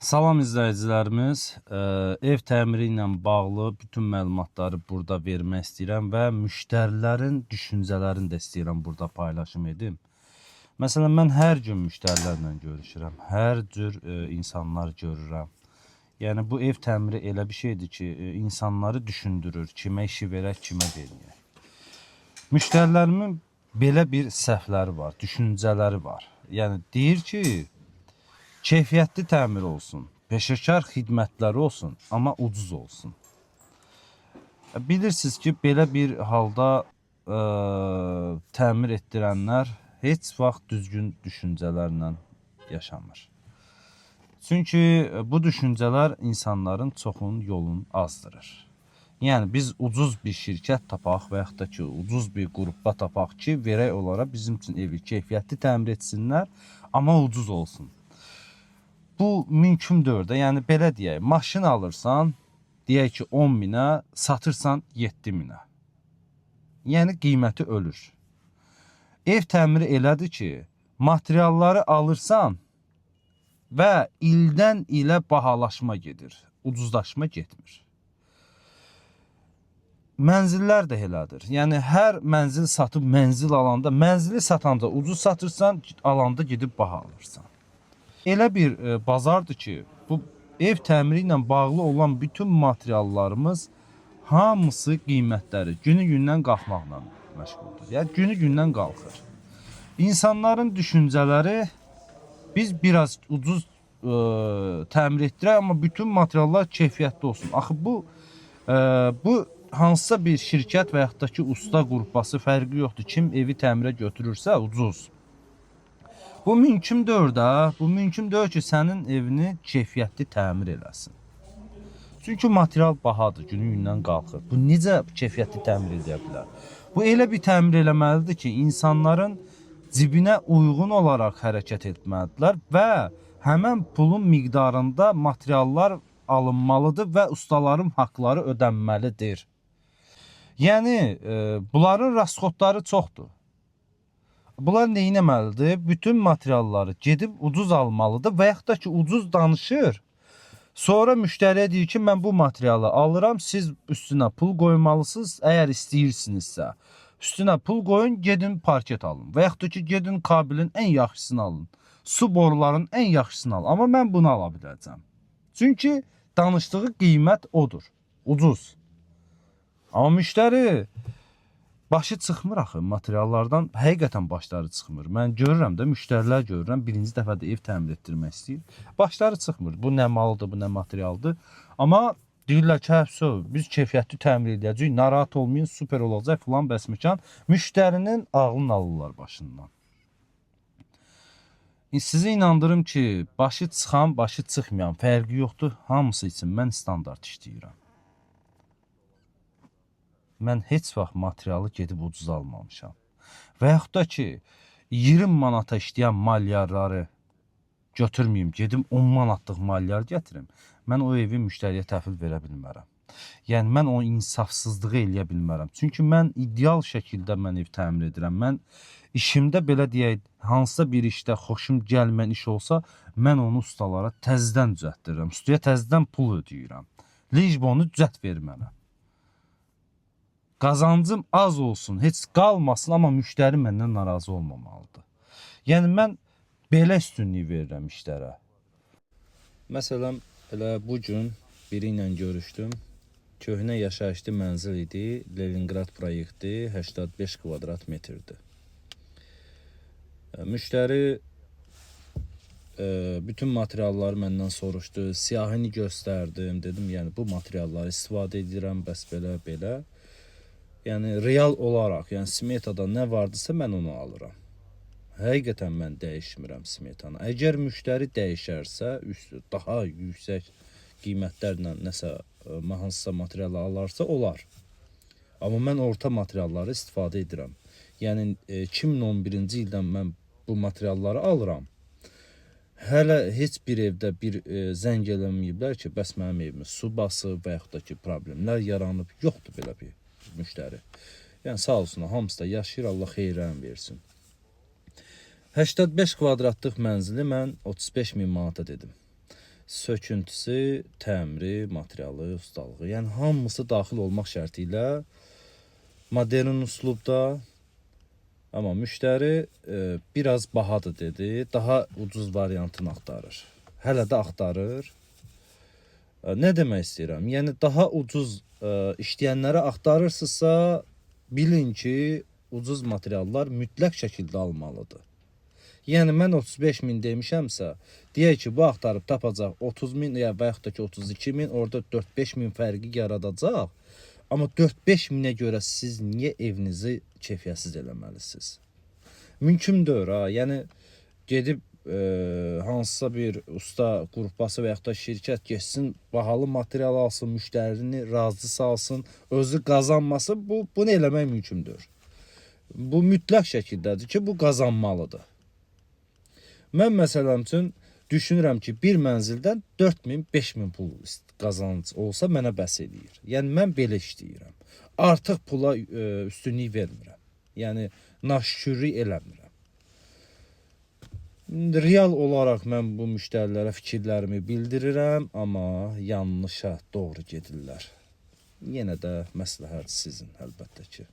Salam izləyicilərimiz, ev təmiri ilə bağlı bütün məlumatları burada vermək istəyirəm və müştərilərin düşüncələrini də istəyirəm burada paylaşım edim. Məsələn, mən hər gün müştərilərlə görüşürəm, hər cür insanlar görürəm. Yəni bu ev təmiri elə bir şeydir ki, insanları düşündürür, kimə işi verək, kimə verməyək. Müştərilərimin belə bir səhvləri var, düşüncələri var. Yəni deyir ki, keyfiyyətli təmir olsun, peşəkar xidmətləri olsun, amma ucuz olsun. Bilirsiniz ki, belə bir halda təmir etdirənlər heç vaxt düzgün düşüncələrlə yaşamır. Çünki bu düşüncələr insanların çoxunun yolunu azdırır. Yəni biz ucuz bir şirkət tapaq və yaxud da ki, ucuz bir qrupda tapaq ki, verək onlara bizim üçün evi keyfiyyətli təmir etsinlər, amma ucuz olsun. Bu mümkün deyil də. Yəni belə deyək, maşın alırsan, deyək ki 10 minə, satırsan 7 minə. Yəni qiyməti ölür. Ev təmiri elədir ki, materialları alırsan və ildən ilə bahalaşma gedir, ucuzlaşma getmir. Mənzillər də elədir. Yəni hər mənzil satıb mənzil alanda, mənzili satanda ucuz satırsan, alanda gedib baha alırsan. Elə bir bazardır ki, bu ev təmiri ilə bağlı olan bütün materiallarımız hamısı qiymətləri günü-gündən qalxmaqla məşğuldur. Yəni günü-gündən qalxır. İnsanların düşüncələri biz biraz ucuz təmir etdirək, amma bütün materiallar keyfiyyətli olsun. Axı bu hansısa bir şirkət və yaxud da ki usta qrupası fərqi yoxdur. Kim evi təmirə götürürsə ucuz. Bu mümkün deyil də. Bu mümkün deyil ki, sənin evini keyfiyyətli təmir eləsin. Çünki material bahadır, günü-gündən qalxır. Bu necə keyfiyyətli təmir edə bilər? Bu elə bir təmir eləməlidir ki, insanların cibinə uyğun olaraq hərəkət etməlidirlər və həmən pulun miqdarında materiallar alınmalıdır və ustaların haqları ödənməlidir. Yəni bunların rasxodları çoxdur. Bunlar nə etməlidir? Bütün materialları gedib ucuz almalıdır və yaxud da ki ucuz danışır. Sonra müştəriyə deyir ki, mən bu materialı alıram, siz üstünə pul qoymalısınız, əgər istəyirsinizsə. Üstünə pul qoyun, gedin parket alın. Və yaxud da ki, gedin kabelin ən yaxşısını alın. Su borularının ən yaxşısını alın. Amma mən bunu ala biləcəm. Çünki danışdığı qiymət odur, ucuz. Amma müştəri başı çıxmır axı materiallardan, həqiqətən başları çıxmır. Mən görürəm də, müştərilər görürəm, birinci dəfə də ev təmir etdirmək istəyir. Başları çıxmır. Bu nə malıdır, bu nə materialdır. Amma deyirlər ki, hə, biz keyfiyyətli təmir edəcəyik, narahat olmayın, super olacaq filan bəsməkan. Müştərinin ağlını alırlar başından. Sizi inandırım ki, başı çıxan, başı çıxmayan fərqi yoxdur. Hamısı üçün mən standart işləyirəm. Mən heç vaxt materialı gedib ucuz almamışam. Və yaxud da ki, 20 manata işləyən malyarları götürməyim, gedim 10 manatlıq malyar gətirim. Mən o evi müştəriyə təhvil verə bilmərəm. Yəni mən o insafsızlığı eləyə bilmərəm. Çünki mən ideal şəkildə ev təmir edirəm. Mən işimdə belə deyək, hansısa bir işdə xoşum gəlməyən iş olsa, mən onu ustalara təzədən düzəltdirirəm. Ustaya təzədən pul ödəyirəm. Licbonu düzəlt ver mənə. Qazancım az olsun, heç qalmasın, amma müştəri məndən narazı olmamalıdır. Yəni mən belə üstünlük verirəm işlərə. Məsələn, elə bu gün biri ilə görüşdüm. Köhnə yaşayışlı mənzil idi, Leningrad proyekti, 85 kvadrat metrdir. Müştəri bütün materialları məndən soruşdu, siyahını göstərdim, dedim, yəni bu materialları istifadə edirəm, bəs belə. Yəni real olaraq, yəni smetada nə vardısa mən onu alıram. Həqiqətən mən dəyişmirəm smetanı. Əgər müştəri dəyişərsə, daha yüksək qiymətlərlə nəsə hansısa material alarsa olar. Amma mən orta materialları istifadə edirəm. Yəni 2011-ci ildən mən bu materialları alıram. Hələ heç bir evdə bir zəng eləməyiblər ki, bəs mənim evimi su bası və yaxud da ki problemlər yaranıb. Yoxdur belə bir müştəri. Yəni sağ olsun, hamısı da yaşayır, Allah xeyirlərini versin. 85 kvadratlıq mənzili mən 35 min manata dedim. söküntüsü, təmiri, materialı, ustalığı. Yəni hamısı daxil olmaq şərti ilə modern üslubda. Amma müştəri biraz bahadır dedi. Daha ucuz variantını axtarır. Hələ də axtarır. Nə demək istəyirəm? Yəni daha ucuz işləyənlərə axtarırsınızsa, bilin ki, ucuz materiallar mütləq şəkildə almalıdır. Yəni mən 35 min demişəmsə, deyək ki, bu axtarıb tapacaq 30 min ya və yaxud da ki 32 min, orada 4-5 min fərqi yaradacaq. Amma 4-5 minə görə siz niyə evinizi keyfiyyətsiz eləməlisiniz? Mümkün deyil ha. Yəni gedib hansısa bir usta qrupası və yaxud da şirkət geçsin, bahalı material alsın, müştərini razı salsın, özü qazanması, bunu eləmək mümkündür. Bu mütləq şəkildədir ki, bu qazanmalıdır. Mən məsələn üçün düşünürəm ki, bir mənzildən 4000-5000 pul qazanc olsa mənə bəs eləyir. Yəni mən belə işləyirəm. Artıq pula üstünlük vermirəm. Yəni naşükürlük eləmirəm. Real olaraq mən bu müştərilərə fikirlərimi bildirirəm, amma yanlışa doğru gedirlər. Yenə də məsləhət sizin əlbəttə ki.